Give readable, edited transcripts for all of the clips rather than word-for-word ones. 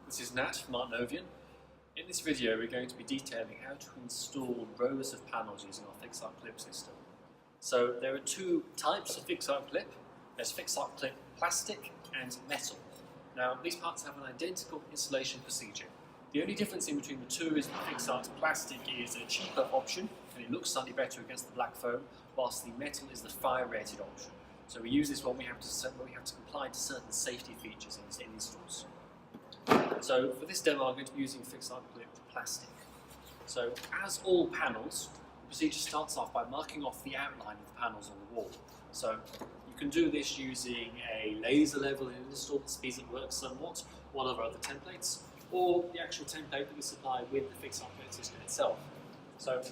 This is Nat from Artnovion. In this video we're going to be detailing how to install rows of panels using our FixArt Clip system. So there are two types of FixArt Clip. There's FixArt Clip Plastic and Metal. Now these parts have an identical installation procedure. The only difference in between the two is that FixArt Plastic is a cheaper option and it looks slightly better against the black foam, whilst the Metal is the fire-rated option. So we use this when we have to comply to certain safety features in installs. So for this demo I'm going to be using FixArt Clip Plastic. So as all panels, the procedure starts off by marking off the outline of the panels on the wall. So you can do this using a laser level install that speeds up work somewhat, one of our other templates, or the actual template that we supply with the FixArt Clip system itself. So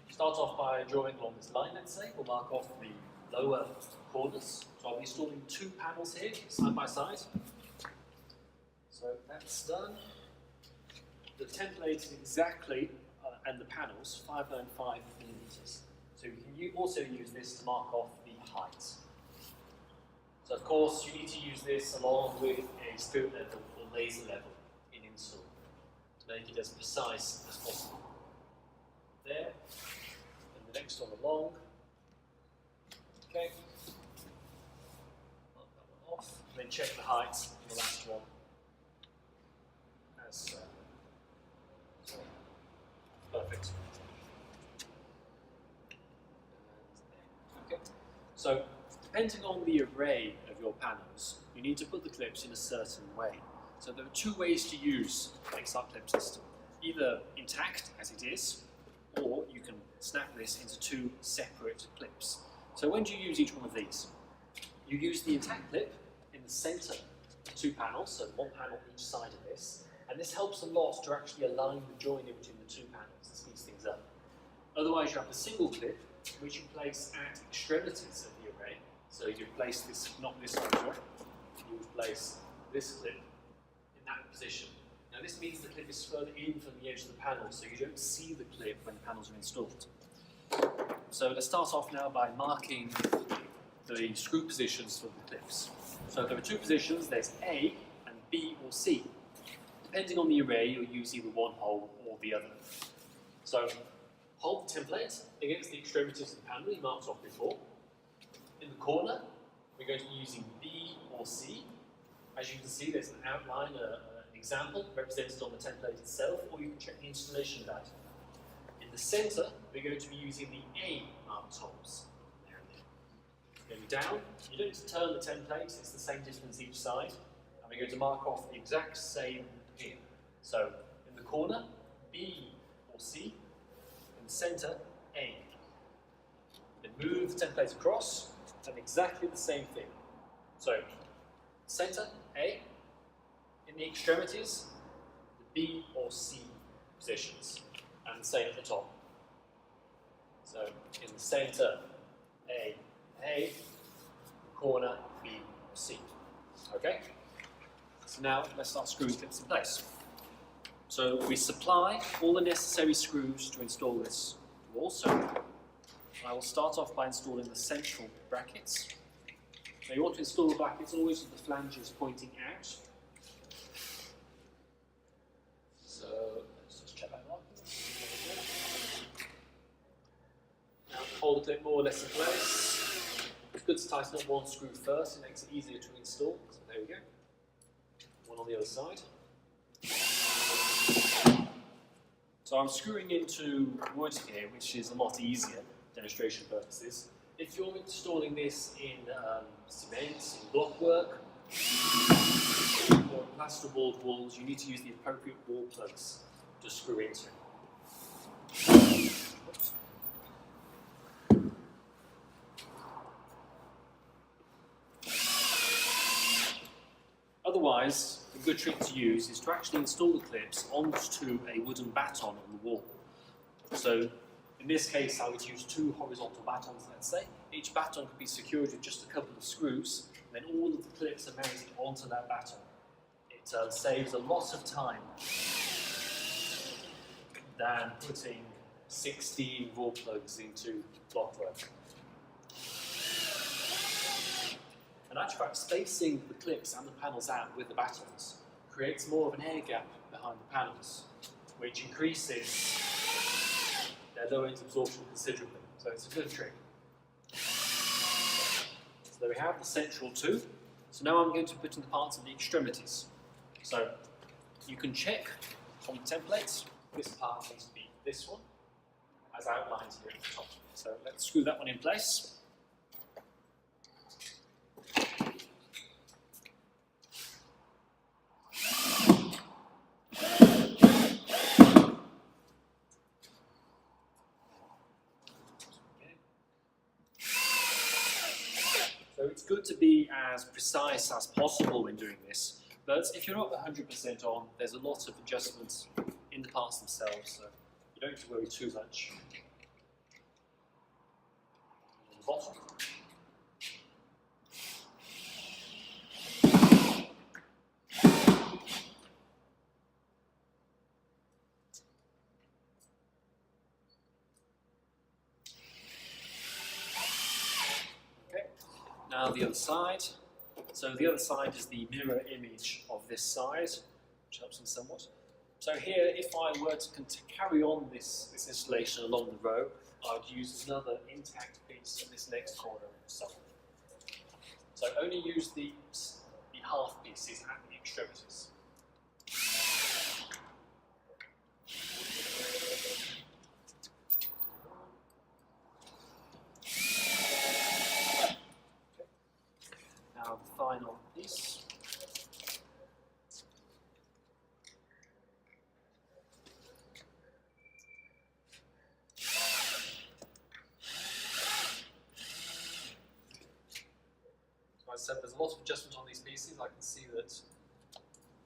start off by drawing along this line, let's say. We'll mark off the lower corners. So I'll be installing two panels here, side by side. So that's done. The template is exactly, and the panels, 595 millimeters. So you can also use this to mark off the height. So of course you need to use this along with a strip level or laser level in install to make it as precise as possible. There, and the next one along. Okay. Mark that one off, and then check the height on the last one. So perfect. Okay. So depending on the array of your panels, you need to put the clips in a certain way. So there are two ways to use the FixArt Clip system. Either intact as it is, or you can snap this into two separate clips. So when do you use each one of these? You use the intact clip in the center of two panels, so one panel each side of this. And this helps a lot to actually align the join in between the two panels and speeds things up. Otherwise you have the single clip, which you place at extremities of the array. So you place this, not this one, sorry. You would place this clip in that position. Now this means the clip is further in from the edge of the panel, so you don't see the clip when the panels are installed. So let's start off now by marking the screw positions for the clips. So there are two positions, there's A and B or C. Depending on the array, you'll use either one hole or the other. So hold the template against the extremities of the panel you marked off before. In the corner, we're going to be using B or C. As you can see, there's an outline, an example represented on the template itself, or you can check the installation of that. In the center, we're going to be using the A marked holes. Going down, you don't need to turn the template, it's the same distance each side. And we're going to mark off the exact same here. So in the corner, B or C. In the center, A. Then move the template across, and exactly the same thing. So center, A. In the extremities, the B or C positions. And the same at the top. So in the center, A, corner, B or C. Okay? So now let's start screwing clips in place. So we supply all the necessary screws to install this wall. So I will start off by installing the central brackets. Now you want to install the brackets always with the flanges pointing out. So let's just check that one. Now hold the clip more or less in place. It's good to tighten up one screw first, it makes it easier to install. So there we go. One on the other side. So I'm screwing into wood here, which is a lot easier for demonstration purposes. If you're installing this in cement, in blockwork, or plasterboard walls, you need to use the appropriate wall plugs to screw into. Oops. Otherwise, a good trick to use is to actually install the clips onto a wooden baton on the wall. So in this case I would use two horizontal batons, let's say. Each baton could be secured with just a couple of screws, and then all of the clips are mounted onto that baton. It saves a lot of time than putting 16 wall plugs into blockwork. In actual fact, spacing the clips and the panels out with the batons creates more of an air gap behind the panels, which increases their low end absorption considerably. So it's a good trick. So there we have the central two. So now I'm going to put in the parts of the extremities. So you can check on the templates, this part needs to be this one, as outlined here at the top. So let's screw that one in place. So it's good to be as precise as possible when doing this, but if you're not 100% on, there's a lot of adjustments in the parts themselves, so you don't have to worry too much. On the bottom. Now the other side. So the other side is the mirror image of this side, which helps me somewhat. So here, if I were to carry on this installation along the row, I would use another intact piece in this next corner somewhere. So only use the half pieces at the extremities. Now the final piece. So I said there's a lot of adjustment on these pieces. I can see that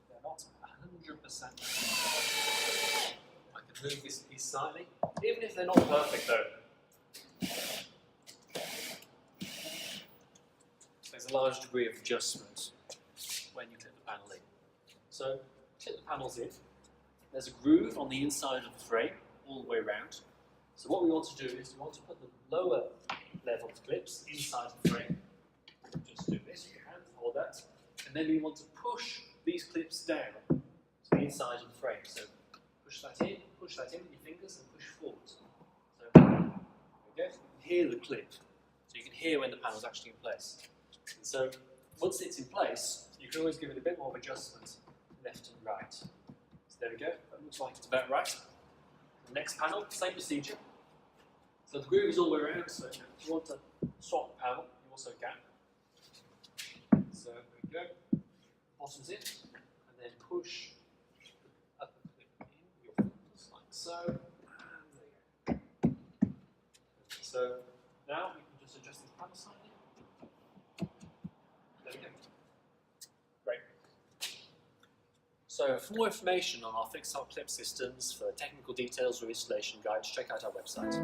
they're not 100%. I can move this piece slightly, even if they're not perfect though. There's a large degree of adjustment when you clip the panel in. So, clip the panels in. There's a groove on the inside of the frame, all the way around. So what we want to do is we want to put the lower level clips inside the frame. Just do this with your hand, hold that. And then we want to push these clips down to the inside of the frame. So push that in with your fingers and push forward. So there we go. You can hear the clip. So you can hear when the panel's actually in place. And so once it's in place, you can always give it a bit more of adjustment left and right. So there we go, that looks like it's about right. The next panel, same procedure. So the groove is all the way around, so if you want to swap the panel, you also can. So there we go, bottom's in, and then push the upper clip in with your fingers like so, and there you go. So now we can just adjust this panel slightly. There we go. Great. So for more information on our FixArt Clip systems, for technical details or installation guides, check out our website.